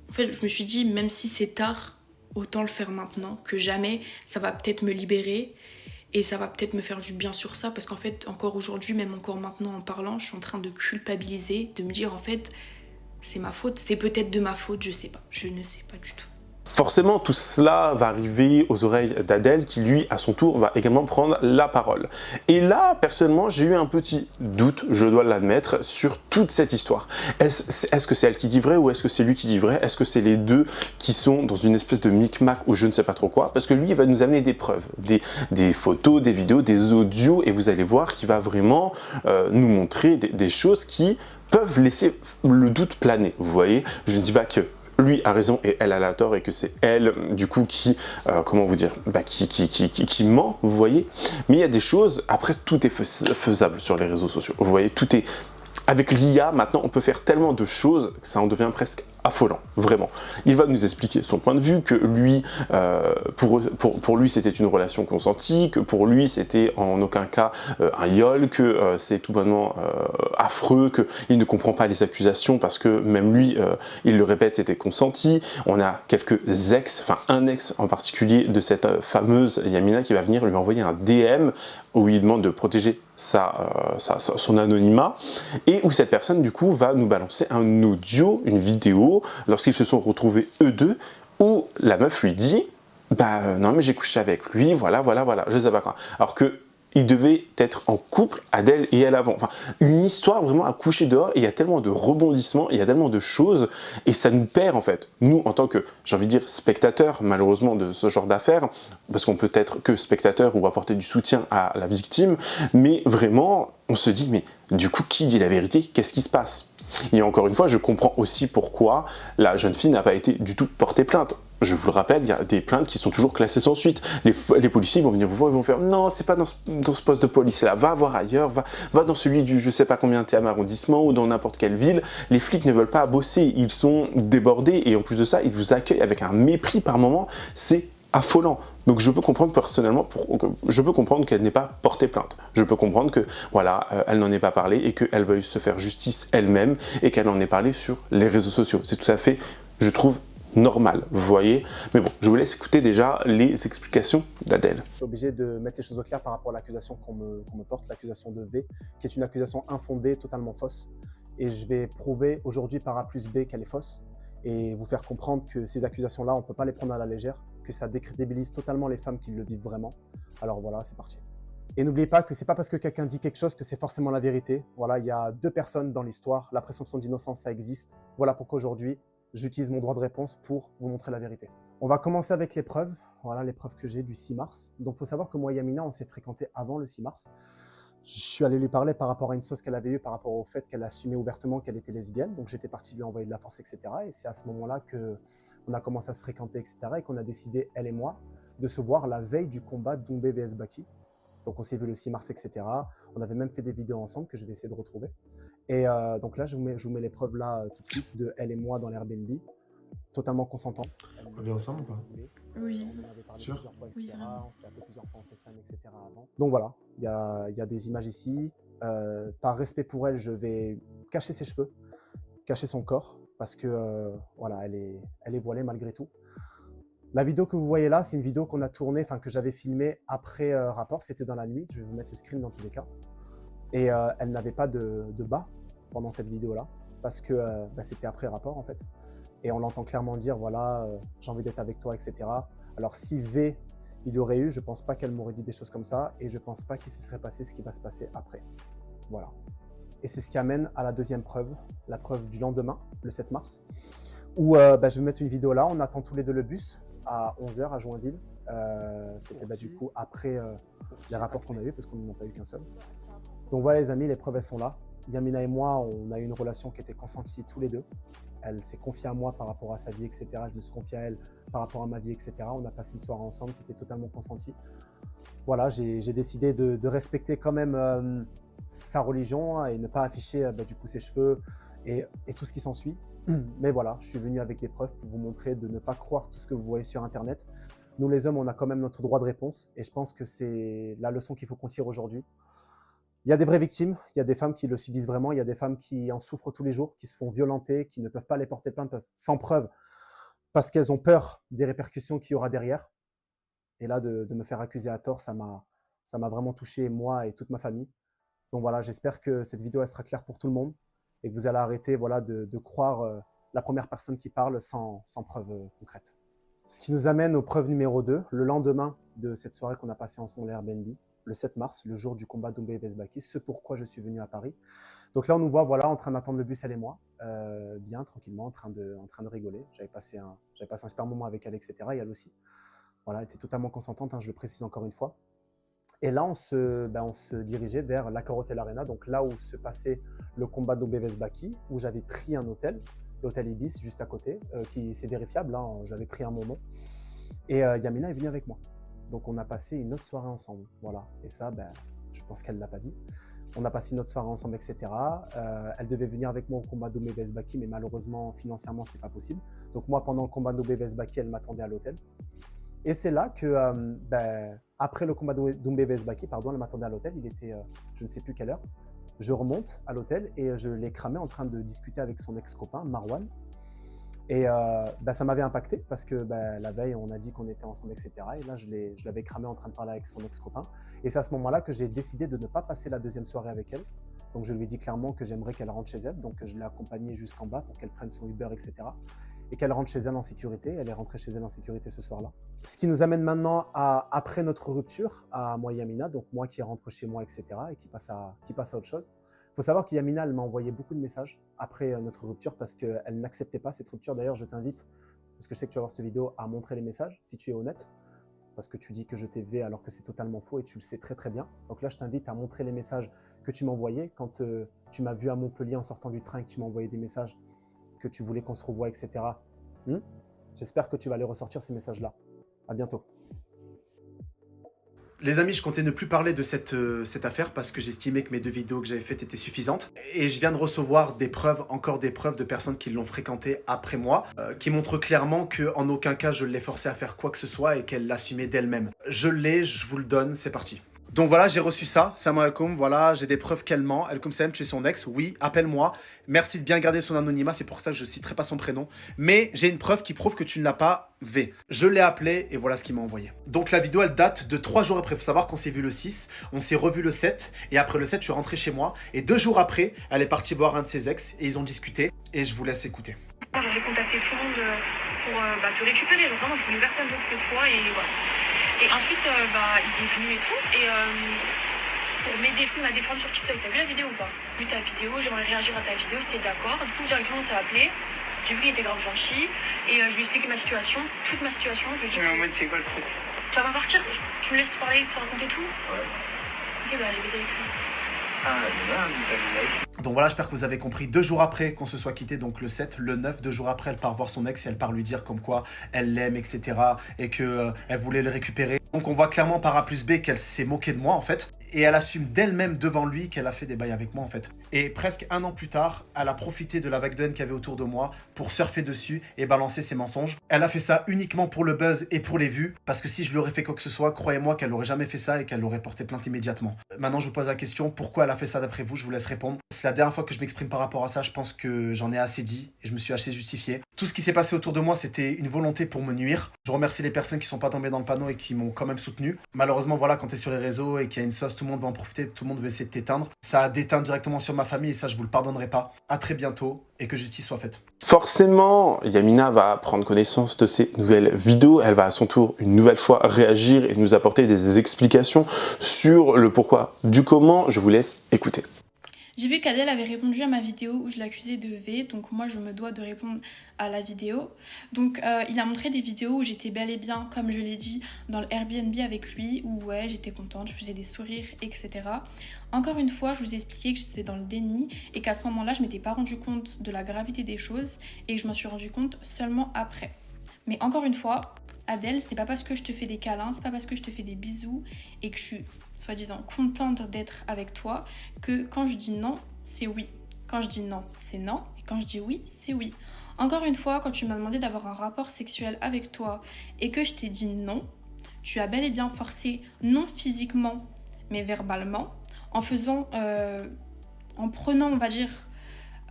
en fait je me suis dit même si c'est tard, autant le faire maintenant que jamais, ça va peut-être me libérer. Et ça va peut-être me faire du bien sur ça, parce qu'en fait, encore aujourd'hui, même encore maintenant en parlant, je suis en train de culpabiliser, de me dire en fait, c'est ma faute, c'est peut-être de ma faute, je sais pas, je ne sais pas du tout. Forcément, tout cela va arriver aux oreilles d'Adèle qui, lui, à son tour, va également prendre la parole. Et là, personnellement, j'ai eu un petit doute, je dois l'admettre, sur toute cette histoire. Est-ce que c'est elle qui dit vrai ou est-ce que c'est lui qui dit vrai? Est-ce que c'est les deux qui sont dans une espèce de micmac ou je ne sais pas trop quoi? Parce que lui, il va nous amener des preuves, des photos, des vidéos, des audios, et vous allez voir qu'il va vraiment nous montrer des choses qui peuvent laisser le doute planer. Vous voyez, je ne dis pas que lui a raison et elle a la tort et que c'est elle du coup qui, comment vous dire, qui ment, vous voyez. Mais il y a des choses, après tout est faisable sur les réseaux sociaux, vous voyez, tout est... Avec l'IA, maintenant, on peut faire tellement de choses que ça en devient presque affolant, vraiment. Il va nous expliquer son point de vue, que lui, pour lui, c'était une relation consentie, que pour lui, c'était en aucun cas un viol, que c'est tout bonnement affreux, qu'il ne comprend pas les accusations parce que même lui, il le répète, c'était consenti. On a quelques ex, enfin un ex en particulier de cette fameuse Yamina qui va venir lui envoyer un DM où il demande de protéger son anonymat, et où cette personne du coup va nous balancer un audio, une vidéo, lorsqu'ils se sont retrouvés eux deux, où la meuf lui dit bah non mais j'ai couché avec lui, voilà, je sais pas quoi. Alors que ils devaient être en couple, Adèle et elle avant. Enfin, une histoire vraiment à coucher dehors, et il y a tellement de rebondissements, il y a tellement de choses, et ça nous perd en fait. Nous, en tant que, j'ai envie de dire, spectateurs, malheureusement, de ce genre d'affaires, parce qu'on peut être que spectateur ou apporter du soutien à la victime, mais vraiment, on se dit, mais du coup, qui dit la vérité? Qu'est-ce qui se passe? Et encore une fois, je comprends aussi pourquoi la jeune fille n'a pas été du tout portée plainte. Je vous le rappelle, il y a des plaintes qui sont toujours classées sans suite. Les policiers vont venir vous voir, ils vont faire « Non, c'est pas dans ce poste de police là, va voir ailleurs, va dans celui du je sais pas combien de arrondissement ou dans n'importe quelle ville. » Les flics ne veulent pas bosser, ils sont débordés et en plus de ça, ils vous accueillent avec un mépris par moment. C'est affolant. Donc je peux comprendre personnellement, je peux comprendre qu'elle n'ait pas porté plainte. Je peux comprendre que voilà, elle n'en ait pas parlé et qu'elle veuille se faire justice elle-même et qu'elle en ait parlé sur les réseaux sociaux. C'est tout à fait, je trouve, normal, vous voyez. Mais bon, je vous laisse écouter déjà les explications d'Adèle. Je suis obligé de mettre les choses au clair par rapport à l'accusation qu'on me porte, l'accusation de V, qui est une accusation infondée, totalement fausse. Et je vais prouver aujourd'hui par A plus B qu'elle est fausse et vous faire comprendre que ces accusations-là, on ne peut pas les prendre à la légère, que ça décrédibilise totalement les femmes qui le vivent vraiment. Alors voilà, c'est parti. Et n'oubliez pas que c'est pas parce que quelqu'un dit quelque chose que c'est forcément la vérité. Voilà, il y a 2 personnes dans l'histoire, la présomption d'innocence, ça existe. Voilà pourquoi aujourd'hui, j'utilise mon droit de réponse pour vous montrer la vérité. On va commencer avec les preuves. Voilà les preuves que j'ai du 6 mars. Donc, il faut savoir que moi et Yamina, on s'est fréquentés avant le 6 mars. Je suis allé lui parler par rapport à une sauce qu'elle avait eue, par rapport au fait qu'elle assumait ouvertement qu'elle était lesbienne. Donc j'étais parti lui envoyer de la force, etc. Et c'est à ce moment-là qu'on a commencé à se fréquenter, etc. Et qu'on a décidé, elle et moi, de se voir la veille du combat Doumbé vs Baki. Donc on s'est vu le 6 mars, etc. On avait même fait des vidéos ensemble que je vais essayer de retrouver. Et donc là, je vous mets les preuves là tout de suite de elle et moi dans l'Airbnb, totalement consentantes. On est bien ensemble ou pas? Oui. On en avait parlé Sûr? plusieurs fois, etc. Oui, vraiment. On s'était appelé plusieurs fois en FaceTime, etc. avant. Donc voilà, il y a des images ici. Par respect pour elle, je vais cacher ses cheveux, cacher son corps, parce que voilà, elle est voilée malgré tout. La vidéo que vous voyez là, c'est une vidéo qu'on a tournée, enfin que j'avais filmée après rapport. C'était dans la nuit. Je vais vous mettre le screen dans tous les cas. Et elle n'avait pas de bas pendant cette vidéo-là, parce que c'était après rapport en fait. Et on l'entend clairement dire, voilà, j'ai envie d'être avec toi, etc. Alors si V, il y aurait eu, je ne pense pas qu'elle m'aurait dit des choses comme ça, et je ne pense pas qu'il se serait passé ce qui va se passer après. Voilà. Et c'est ce qui amène à la deuxième preuve, la preuve du lendemain, le 7 mars, où je vais mettre une vidéo là, on attend tous les deux le bus à 11h à Joinville. C'était du coup après les rapports qu'on a eu, parce qu'on n'en a pas eu qu'un seul. Donc voilà les amis, les preuves elles sont là. Yamina et moi, on a eu une relation qui était consentie tous les deux. Elle s'est confiée à moi par rapport à sa vie, etc. Je me suis confié à elle par rapport à ma vie, etc. On a passé une soirée ensemble qui était totalement consentie. Voilà, j'ai décidé de respecter quand même sa religion et ne pas afficher du coup ses cheveux et tout ce qui s'ensuit. Mais voilà, je suis venu avec des preuves pour vous montrer de ne pas croire tout ce que vous voyez sur Internet. Nous les hommes, on a quand même notre droit de réponse et je pense que c'est la leçon qu'il faut qu'on tire aujourd'hui. Il y a des vraies victimes, il y a des femmes qui le subissent vraiment, il y a des femmes qui en souffrent tous les jours, qui se font violenter, qui ne peuvent pas aller porter plainte sans preuve parce qu'elles ont peur des répercussions qu'il y aura derrière. Et là, de me faire accuser à tort, ça m'a vraiment touché, moi et toute ma famille. Donc voilà, j'espère que cette vidéo elle sera claire pour tout le monde et que vous allez arrêter voilà, de croire la première personne qui parle sans preuve concrète. Ce qui nous amène aux preuves numéro 2, le lendemain de cette soirée qu'on a passée ensemble à Airbnb, le 7 mars, le jour du combat Doumbé vs Baki, ce pourquoi je suis venu à Paris. Donc là, on nous voit voilà, en train d'attendre le bus, elle et moi, bien tranquillement, en train de rigoler. J'avais passé un super moment avec elle, etc. Et elle aussi. Voilà, elle était totalement consentante, hein, je le précise encore une fois. Et là, on se dirigeait vers l'Accor Hotel Arena, donc là où se passait le combat Doumbé vs Baki, où j'avais pris un hôtel, l'hôtel Ibis, juste à côté, qui c'est vérifiable, hein, j'avais pris un moment. Et Yamina est venue avec moi. Donc on a passé une autre soirée ensemble, voilà. Et ça, je pense qu'elle ne l'a pas dit. On a passé une autre soirée ensemble, etc. Elle devait venir avec moi au combat Doumbé vs Baki, mais malheureusement, financièrement, ce n'était pas possible. Donc moi, pendant le combat Doumbé vs Baki, elle m'attendait à l'hôtel. Et c'est là que, après le combat Doumbé vs Baki, pardon, elle m'attendait à l'hôtel. Il était, je ne sais plus quelle heure. Je remonte à l'hôtel et je l'ai cramé en train de discuter avec son ex-copain, Marwan. Et ça m'avait impacté parce que la veille, on a dit qu'on était ensemble, etc. Et là, je l'avais cramé en train de parler avec son ex-copain. Et c'est à ce moment-là que j'ai décidé de ne pas passer la deuxième soirée avec elle. Donc, je lui ai dit clairement que j'aimerais qu'elle rentre chez elle. Donc, je l'ai accompagnée jusqu'en bas pour qu'elle prenne son Uber, etc. Et qu'elle rentre chez elle en sécurité. Elle est rentrée chez elle en sécurité ce soir-là. Ce qui nous amène maintenant après notre rupture, à moi et Yamina. Donc, moi qui rentre chez moi, etc. Et qui passe à autre chose. Il faut savoir que Yamina, elle m'a envoyé beaucoup de messages après notre rupture parce qu'elle n'acceptait pas cette rupture. D'ailleurs, je t'invite, parce que je sais que tu vas voir cette vidéo, à montrer les messages, si tu es honnête, parce que tu dis que je t'ai V alors que c'est totalement faux et tu le sais très très bien. Donc là, je t'invite à montrer les messages que tu m'envoyais quand tu m'as vu à Montpellier en sortant du train et que tu m'as envoyé des messages que tu voulais qu'on se revoie, etc. J'espère que tu vas les ressortir, ces messages-là. À bientôt. Les amis, je comptais ne plus parler de cette affaire parce que j'estimais que mes 2 vidéos que j'avais faites étaient suffisantes. Et je viens de recevoir des preuves, encore des preuves de personnes qui l'ont fréquenté après moi, qui montrent clairement qu'en aucun cas je l'ai forcée à faire quoi que ce soit et qu'elle l'assumait d'elle-même. Je l'ai, je vous le donne, c'est parti. Donc voilà, j'ai reçu ça, salam alaikum, voilà, j'ai des preuves qu'elle ment. Alaikum salam, tu es son ex, oui, appelle-moi. Merci de bien garder son anonymat, c'est pour ça que je ne citerai pas son prénom. Mais j'ai une preuve qui prouve que tu ne l'as pas V. Je l'ai appelé et voilà ce qu'il m'a envoyé. Donc la vidéo, elle date de 3 jours après. Il faut savoir qu'on s'est vu le 6, on s'est revu le 7. Et après le 7, je suis rentré chez moi. Et 2 jours après, elle est partie voir un de ses ex et ils ont discuté. Et je vous laisse écouter. J'ai contacté tout le monde pour te récupérer. Donc vraiment, je voulais personne d'autre que toi et voilà. Et ensuite, il est venu et tout. Et pour m'aider, il m'a défendu sur TikTok. T'as vu la vidéo ou pas? J'ai vu ta vidéo, j'aimerais réagir à ta vidéo, c'était d'accord. Du coup, directement, on s'est appelé. J'ai vu qu'il était grave gentil. Et je lui ai expliqué ma situation, toute ma situation. Je lui ai dit. Mais en mode, c'est quoi le truc? Tu vas pas partir? Tu me laisses te parler, te raconter tout? Ouais. bah, j'ai baissé avec lui. Donc voilà, j'espère que vous avez compris. 2 jours après qu'on se soit quitté, donc le 7, le 9, 2 jours après, elle part voir son ex et elle part lui dire comme quoi elle l'aime, etc. et qu'elle voulait le récupérer. Donc on voit clairement par A plus B qu'elle s'est moquée de moi en fait. Et elle assume d'elle-même devant lui qu'elle a fait des bails avec moi en fait. Et presque 1 an plus tard, elle a profité de la vague de haine qu'il y avait autour de moi pour surfer dessus et balancer ses mensonges. Elle a fait ça uniquement pour le buzz et pour les vues, parce que si je lui aurais fait quoi que ce soit, croyez-moi qu'elle n'aurait jamais fait ça et qu'elle aurait porté plainte immédiatement. Maintenant je vous pose la question, pourquoi elle a fait ça d'après vous? Je vous laisse répondre. C'est la dernière fois que je m'exprime par rapport à ça, je pense que j'en ai assez dit et je me suis assez justifié. Tout ce qui s'est passé autour de moi, c'était une volonté pour me nuire. Je remercie les personnes qui sont pas tombées dans le panneau et qui m'ont quand même soutenu. Malheureusement, voilà, quand t'es sur les réseaux et qu'il y a une sauce, tout le monde va en profiter, tout le monde veut essayer de t'éteindre. Ça a déteint directement sur ma famille et ça, je vous le pardonnerai pas. À très bientôt et que justice soit faite. Forcément, Yamina va prendre connaissance de ces nouvelles vidéos, elle va à son tour une nouvelle fois réagir et nous apporter des explications sur le pourquoi du comment. Je vous laisse écouter. J'ai vu qu'Adèle avait répondu à ma vidéo où je l'accusais de V, donc moi je me dois de répondre à la vidéo. Donc il a montré des vidéos où j'étais bel et bien, comme je l'ai dit, dans le Airbnb avec lui, où ouais, j'étais contente, je faisais des sourires, etc. Encore une fois, je vous ai expliqué que j'étais dans le déni et qu'à ce moment-là, je m'étais pas rendu compte de la gravité des choses et que je m'en suis rendu compte seulement après. Mais encore une fois, Adèle, ce n'est pas parce que je te fais des câlins, c'est pas parce que je te fais des bisous et que je suis soi-disant contente d'être avec toi que quand je dis non, c'est oui. Quand je dis non, c'est non. Et quand je dis oui, c'est oui. Encore une fois, quand tu m'as demandé d'avoir un rapport sexuel avec toi et que je t'ai dit non, tu as bel et bien forcé, non physiquement, mais verbalement, en prenant, on va dire,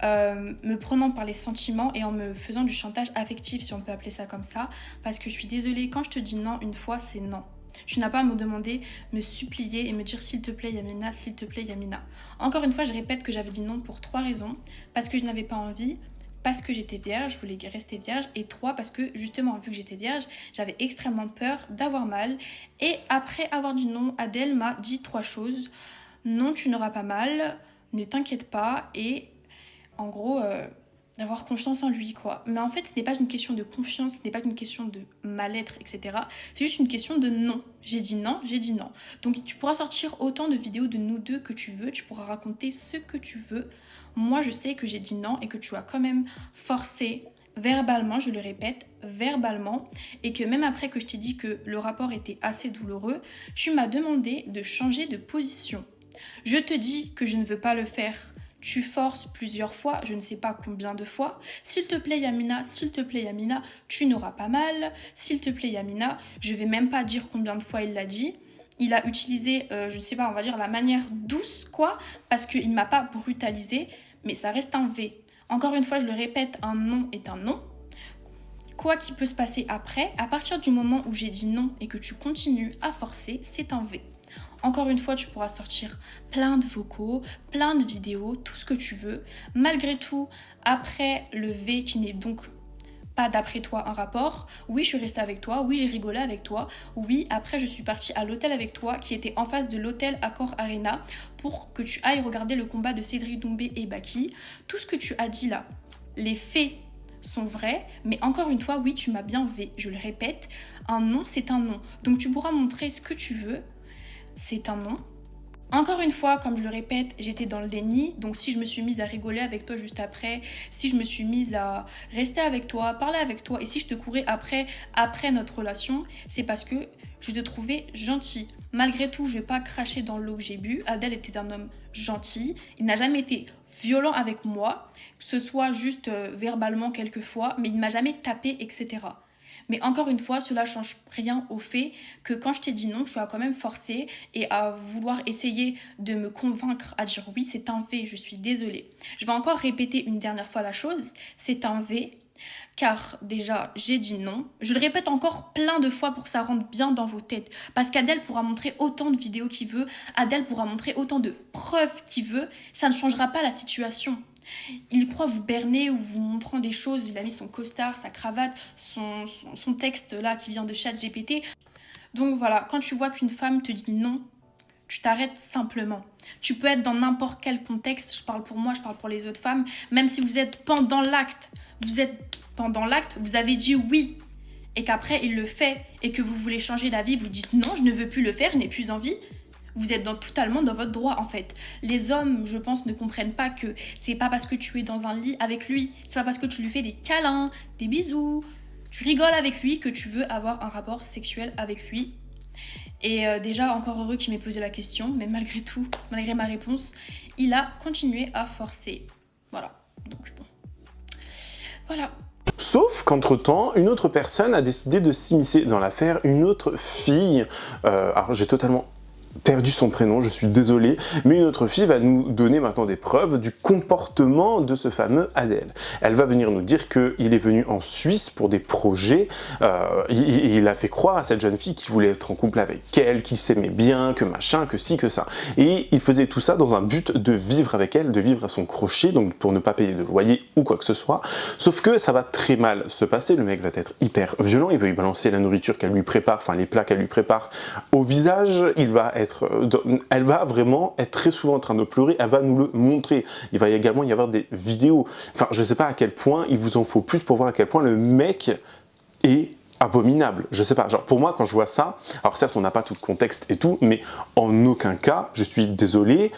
me prenant par les sentiments et en me faisant du chantage affectif, si on peut appeler ça comme ça, parce que je suis désolée, quand je te dis non une fois, c'est non. Tu n'as pas à me demander, me supplier et me dire s'il te plaît Yamina, s'il te plaît Yamina. Encore une fois, je répète que j'avais dit non pour 3 raisons. Parce que je n'avais pas envie, parce que j'étais vierge, je voulais rester vierge, et 3, parce que justement, vu que j'étais vierge, j'avais extrêmement peur d'avoir mal. Et après avoir dit non, Adèle m'a dit 3 choses. Non, tu n'auras pas mal, ne t'inquiète pas, et en gros, d'avoir confiance en lui, quoi. Mais en fait, ce n'est pas une question de confiance, ce n'est pas une question de mal-être, etc. C'est juste une question de non. J'ai dit non, j'ai dit non. Donc, tu pourras sortir autant de vidéos de nous deux que tu veux, tu pourras raconter ce que tu veux. Moi, je sais que j'ai dit non et que tu as quand même forcé verbalement, je le répète, verbalement, et que même après que je t'ai dit que le rapport était assez douloureux, tu m'as demandé de changer de position. Je te dis que je ne veux pas le faire. Tu forces plusieurs fois, je ne sais pas combien de fois. S'il te plaît Yamina, tu n'auras pas mal. S'il te plaît Yamina, je vais même pas dire combien de fois il l'a dit. Il a utilisé, je ne sais pas, on va dire la manière douce, quoi, parce qu'il ne m'a pas brutalisé, mais ça reste un V. Encore une fois, je le répète, un non est un non. Quoi qu'il peut se passer après, à partir du moment où j'ai dit non et que tu continues à forcer, c'est un V. Encore une fois, tu pourras sortir plein de vocaux, plein de vidéos, tout ce que tu veux. Malgré tout, après le V qui n'est donc pas d'après toi un rapport, oui, je suis restée avec toi, oui, j'ai rigolé avec toi, oui, après je suis partie à l'hôtel avec toi qui était en face de l'hôtel Accor Arena pour que tu ailles regarder le combat de Cédric Doumbé et Baki. Tout ce que tu as dit là, les faits sont vrais, mais encore une fois, oui, tu m'as bien V, je le répète, un non, c'est un non. Donc tu pourras montrer ce que tu veux, c'est un non. Encore une fois, comme je le répète, j'étais dans le déni, donc si je me suis mise à rigoler avec toi juste après, si je me suis mise à rester avec toi, parler avec toi, et si je te courais après notre relation, c'est parce que je te trouvais gentil. Malgré tout, je vais pas cracher dans l'eau que j'ai bu. Adèle était un homme gentil, il n'a jamais été violent avec moi, que ce soit juste verbalement quelquefois, mais il ne m'a jamais tapé, etc. Mais encore une fois, cela ne change rien au fait que quand je t'ai dit non, tu as quand même forcé et à vouloir essayer de me convaincre à dire oui, c'est un V, je suis désolée. Je vais encore répéter une dernière fois la chose, c'est un V, car déjà, j'ai dit non. Je le répète encore plein de fois pour que ça rentre bien dans vos têtes. Parce qu'Adèle pourra montrer autant de vidéos qu'il veut, Adèle pourra montrer autant de preuves qu'il veut, ça ne changera pas la situation. Il croit vous berner ou vous montrant des choses, il a mis son costard, sa cravate, son texte là qui vient de ChatGPT. Donc voilà, quand tu vois qu'une femme te dit non, tu t'arrêtes simplement. Tu peux être dans n'importe quel contexte, je parle pour moi, je parle pour les autres femmes, même si vous êtes pendant l'acte, vous avez dit oui, et qu'après il le fait, et que vous voulez changer d'avis, vous dites non, je ne veux plus le faire, je n'ai plus envie. vous êtes totalement dans votre droit en fait. Les hommes, je pense, ne comprennent pas que c'est pas parce que tu es dans un lit avec lui, c'est pas parce que tu lui fais des câlins, des bisous, tu rigoles avec lui que tu veux avoir un rapport sexuel avec lui. Et déjà, encore heureux qu'il m'ait posé la question, mais malgré tout, malgré ma réponse, il a continué à forcer. Voilà, donc bon. Voilà. Sauf qu'entre-temps, une autre personne a décidé de s'immiscer dans l'affaire, une autre fille, alors j'ai totalement perdu son prénom, je suis désolé, mais une autre fille va nous donner maintenant des preuves du comportement de ce fameux Adel. Elle va venir nous dire qu'il est venu en Suisse pour des projets, il a fait croire à cette jeune fille qu'il voulait être en couple avec elle, qu'il s'aimait bien, que machin, que ci, que ça. Et il faisait tout ça dans un but de vivre avec elle, de vivre à son crochet, donc pour ne pas payer de loyer ou quoi que ce soit. Sauf que ça va très mal se passer, le mec va être hyper violent, il veut lui balancer la nourriture qu'elle lui prépare, enfin les plats qu'elle lui prépare au visage, elle va vraiment être très souvent en train de pleurer, elle va nous le montrer. Il va également y avoir des vidéos. Enfin, je sais pas à quel point, il vous en faut plus pour voir à quel point le mec est abominable. Je sais pas, genre pour moi quand je vois ça, alors certes on n'a pas tout le contexte et tout, mais en aucun cas, je suis désolé,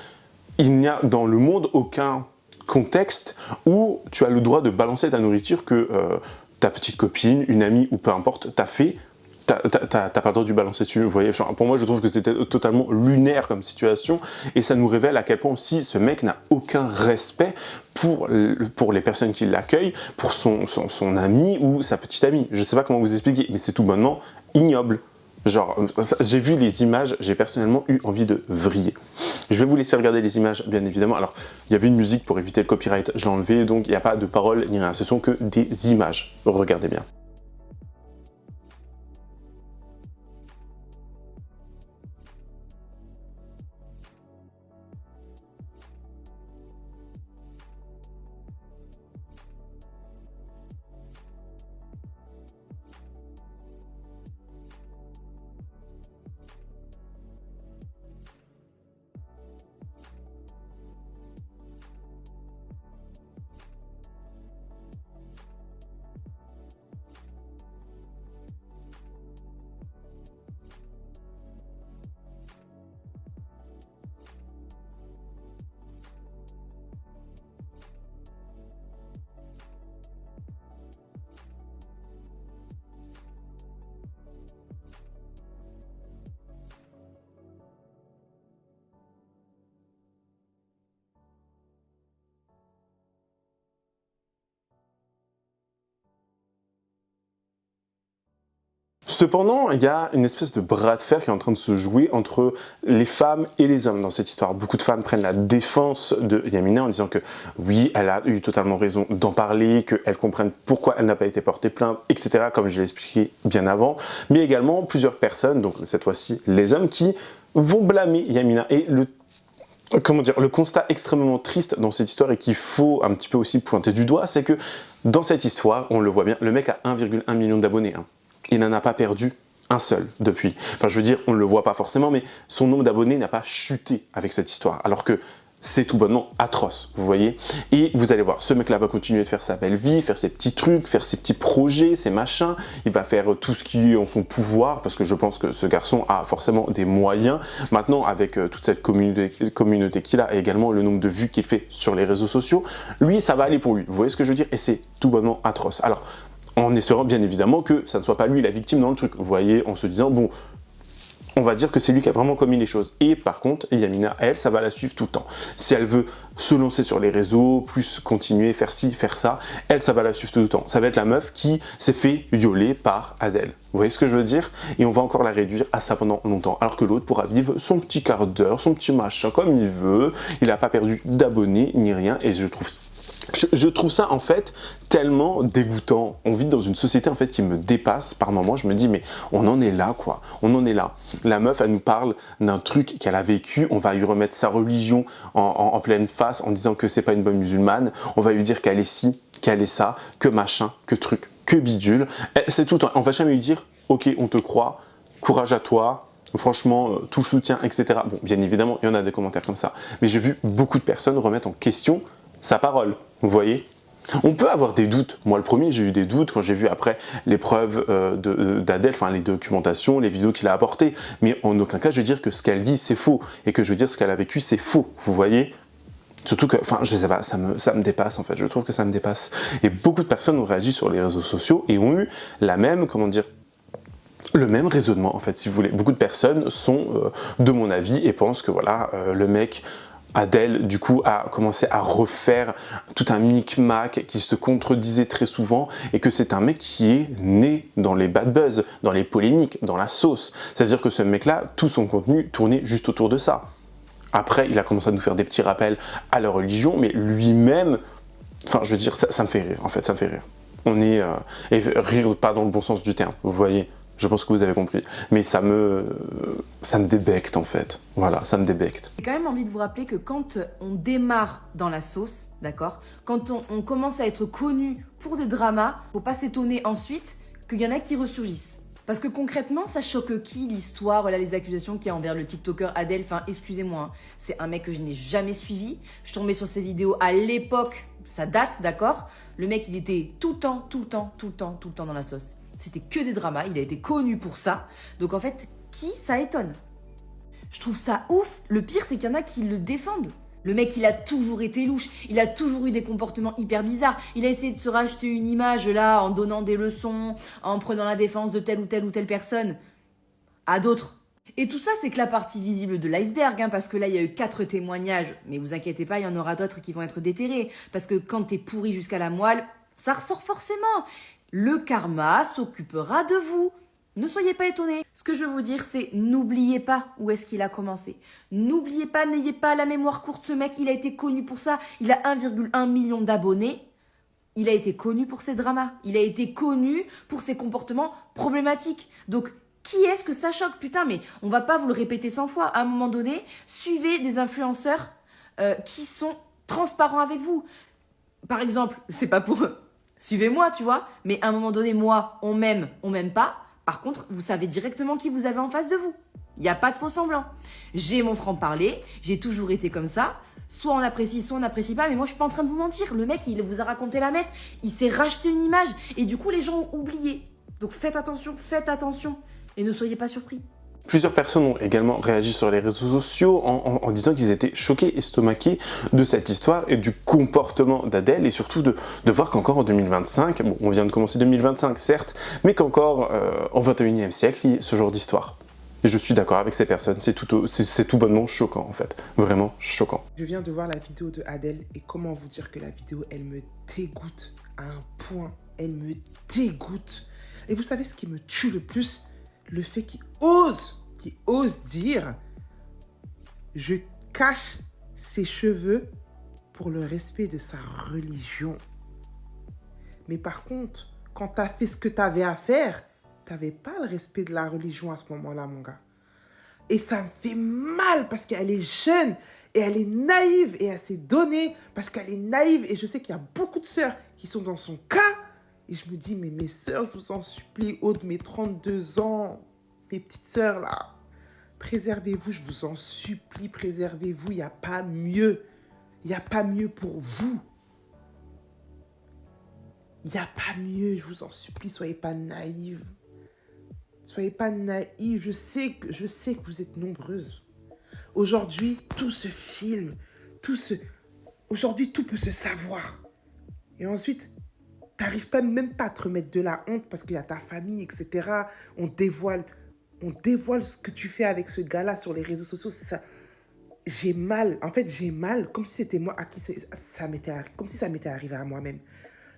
il n'y a dans le monde aucun contexte où tu as le droit de balancer ta nourriture que ta petite copine, une amie ou peu importe t'a fait. T'as pas le droit de balancer dessus, vous voyez. Pour moi, je trouve que c'était totalement lunaire comme situation, et ça nous révèle à quel point aussi ce mec n'a aucun respect pour les personnes qui l'accueillent, pour son ami ou sa petite amie. Je sais pas comment vous expliquer, mais c'est tout bonnement ignoble. Genre, j'ai vu les images, j'ai personnellement eu envie de vriller. Je vais vous laisser regarder les images, bien évidemment. Alors, il y avait une musique pour éviter le copyright, je l'ai enlevé, donc il n'y a pas de paroles ni rien, ce sont que des images. Regardez bien. Cependant, il y a une espèce de bras de fer qui est en train de se jouer entre les femmes et les hommes dans cette histoire. Beaucoup de femmes prennent la défense de Yamina en disant que oui, elle a eu totalement raison d'en parler, qu'elles comprennent pourquoi elle n'a pas été portée plainte, etc., comme je l'ai expliqué bien avant. Mais également plusieurs personnes, donc cette fois-ci les hommes, qui vont blâmer Yamina. Et le constat extrêmement triste dans cette histoire et qu'il faut un petit peu aussi pointer du doigt, c'est que dans cette histoire, on le voit bien, le mec a 1,1 million d'abonnés. Il n'en a pas perdu un seul depuis. Enfin, je veux dire, on ne le voit pas forcément, mais son nombre d'abonnés n'a pas chuté avec cette histoire. Alors que c'est tout bonnement atroce, vous voyez. Et vous allez voir, ce mec-là va continuer de faire sa belle vie, faire ses petits trucs, faire ses petits projets, ses machins. Il va faire tout ce qui est en son pouvoir, parce que je pense que ce garçon a forcément des moyens. Maintenant, avec toute cette communauté qu'il a, et également le nombre de vues qu'il fait sur les réseaux sociaux, lui, ça va aller pour lui. Vous voyez ce que je veux dire? Et c'est tout bonnement atroce. Alors, en espérant bien évidemment que ça ne soit pas lui la victime dans le truc, vous voyez, en se disant, bon, on va dire que c'est lui qui a vraiment commis les choses. Et par contre, Yamina, elle, ça va la suivre tout le temps. Si elle veut se lancer sur les réseaux, plus continuer, faire ci, faire ça, elle, ça va la suivre tout le temps. Ça va être la meuf qui s'est fait violer par Adel. Vous voyez ce que je veux dire? Et on va encore la réduire à ça pendant longtemps. Alors que l'autre pourra vivre son petit quart d'heure, son petit machin comme il veut. Il n'a pas perdu d'abonnés ni rien. Et je trouve ça en fait tellement dégoûtant. On vit dans une société en fait qui me dépasse par moments. Je me dis mais on en est là quoi. On en est là. La meuf elle nous parle d'un truc qu'elle a vécu. On va lui remettre sa religion en pleine face en disant que c'est pas une bonne musulmane. On va lui dire qu'elle est ci, qu'elle est ça, que machin, que truc, que bidule. C'est tout. On va jamais lui dire ok on te croit, courage à toi. Franchement, tout le soutien, etc. Bon, bien évidemment, il y en a des commentaires comme ça. Mais j'ai vu beaucoup de personnes remettre en question sa parole, vous voyez. On peut avoir des doutes. Moi, le premier, j'ai eu des doutes quand j'ai vu après les preuves d'Adèle, enfin les documentations, les vidéos qu'il a apportées. Mais en aucun cas, je veux dire que ce qu'elle dit, c'est faux. Et que je veux dire ce qu'elle a vécu, c'est faux. Vous voyez? Surtout que, enfin, je sais pas, ça me dépasse en fait. Je trouve que ça me dépasse. Et beaucoup de personnes ont réagi sur les réseaux sociaux et ont eu la même, comment dire, le même raisonnement en fait, si vous voulez. Beaucoup de personnes sont de mon avis et pensent que voilà, le mec... Adèle, du coup, a commencé à refaire tout un micmac qui se contredisait très souvent et que c'est un mec qui est né dans les bad buzz, dans les polémiques, dans la sauce. C'est-à-dire que ce mec-là, tout son contenu tournait juste autour de ça. Après, il a commencé à nous faire des petits rappels à la religion, mais lui-même, enfin, je veux dire, ça me fait rire, en fait, ça me fait rire. On est... et rire pas dans le bon sens du terme, vous voyez. Je pense que vous avez compris. Mais ça me débecte en fait. Voilà, ça me débecte. J'ai quand même envie de vous rappeler que quand on démarre dans la sauce, d'accord, quand on commence à être connu pour des dramas, faut pas s'étonner ensuite qu'il y en a qui ressurgissent. Parce que concrètement, ça choque qui l'histoire, voilà, les accusations qu'il y a envers le TikToker Adèle, enfin excusez-moi, hein, c'est un mec que je n'ai jamais suivi. Je tombais sur ses vidéos à l'époque, ça date, d'accord. Le mec, il était tout le temps dans la sauce. C'était que des dramas, il a été connu pour ça. Donc en fait, qui ça étonne? Je trouve ça ouf. Le pire, c'est qu'il y en a qui le défendent. Le mec, il a toujours été louche. Il a toujours eu des comportements hyper bizarres. Il a essayé de se racheter une image là, en donnant des leçons, en prenant la défense de telle ou telle personne à d'autres. Et tout ça, c'est que la partie visible de l'iceberg, hein, parce que là, il y a eu 4 témoignages. Mais vous inquiétez pas, il y en aura d'autres qui vont être déterrés. Parce que quand t'es pourri jusqu'à la moelle, ça ressort forcément. Le karma s'occupera de vous. Ne soyez pas étonnés. Ce que je veux vous dire, c'est n'oubliez pas où est-ce qu'il a commencé. N'oubliez pas, n'ayez pas la mémoire courte. Ce mec, il a été connu pour ça. Il a 1,1 million d'abonnés. Il a été connu pour ses dramas. Il a été connu pour ses comportements problématiques. Donc, qui est-ce que ça choque? Putain, mais on va pas vous le répéter 100 fois. À un moment donné, suivez des influenceurs qui sont transparents avec vous. Par exemple, c'est pas pour... Suivez-moi, tu vois. Mais à un moment donné, moi, on m'aime pas. Par contre, vous savez directement qui vous avez en face de vous. Il n'y a pas de faux semblant. J'ai mon franc-parler. J'ai toujours été comme ça. Soit on apprécie, soit on n'apprécie pas. Mais moi, je suis pas en train de vous mentir. Le mec, il vous a raconté la messe. Il s'est racheté une image. Et du coup, les gens ont oublié. Donc faites attention. Et ne soyez pas surpris. Plusieurs personnes ont également réagi sur les réseaux sociaux en disant qu'ils étaient choqués, estomaqués de cette histoire et du comportement d'Adèle et surtout de voir qu'encore en 2025, bon on vient de commencer 2025 certes, mais qu'encore au 21e siècle, il y a ce genre d'histoire. Et je suis d'accord avec ces personnes, c'est tout bonnement choquant en fait, vraiment choquant. Je viens de voir la vidéo de Adèle et comment vous dire que la vidéo elle me dégoûte à un point, elle me dégoûte. Et vous savez ce qui me tue le plus? Le fait qu'il ose dire « Je cache ses cheveux pour le respect de sa religion. » Mais par contre, quand tu as fait ce que tu avais à faire, tu n'avais pas le respect de la religion à ce moment-là, mon gars. Et ça me fait mal parce qu'elle est jeune et elle est naïve et elle s'est donnée parce qu'elle est naïve. Et je sais qu'il y a beaucoup de sœurs qui sont dans son cas. Et je me dis, mais mes sœurs, je vous en supplie, haut de mes 32 ans, mes petites sœurs là, préservez-vous, je vous en supplie, préservez-vous, il n'y a pas mieux. Il n'y a pas mieux pour vous. Il n'y a pas mieux, je vous en supplie, soyez pas naïves. Soyez pas naïves, je sais que vous êtes nombreuses. Aujourd'hui, tout se filme, aujourd'hui, tout peut se savoir. Et ensuite, t'arrives pas même pas à te remettre de la honte parce qu'il y a ta famille, etc. On dévoile ce que tu fais avec ce gars-là sur les réseaux sociaux. Ça, j'ai mal. En fait, j'ai mal, comme si c'était moi à qui ça m'était arrivé à moi-même.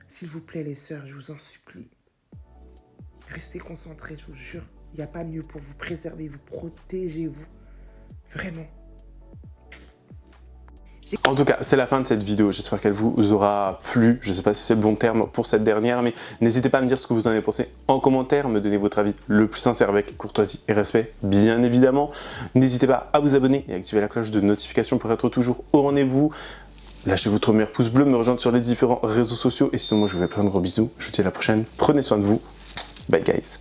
S'il vous plaît, les sœurs, je vous en supplie. Restez concentrés, je vous jure. Il n'y a pas mieux pour vous. Préservez-vous, protégez-vous. Vraiment. En tout cas, c'est la fin de cette vidéo. J'espère qu'elle vous aura plu. Je ne sais pas si c'est le bon terme pour cette dernière, mais n'hésitez pas à me dire ce que vous en avez pensé en commentaire, me donner votre avis le plus sincère avec courtoisie et respect, bien évidemment. N'hésitez pas à vous abonner et à activer la cloche de notification pour être toujours au rendez-vous. Lâchez votre meilleur pouce bleu, me rejoindre sur les différents réseaux sociaux. Et sinon, moi, je vous fais plein de gros bisous. Je vous dis à la prochaine. Prenez soin de vous. Bye, guys.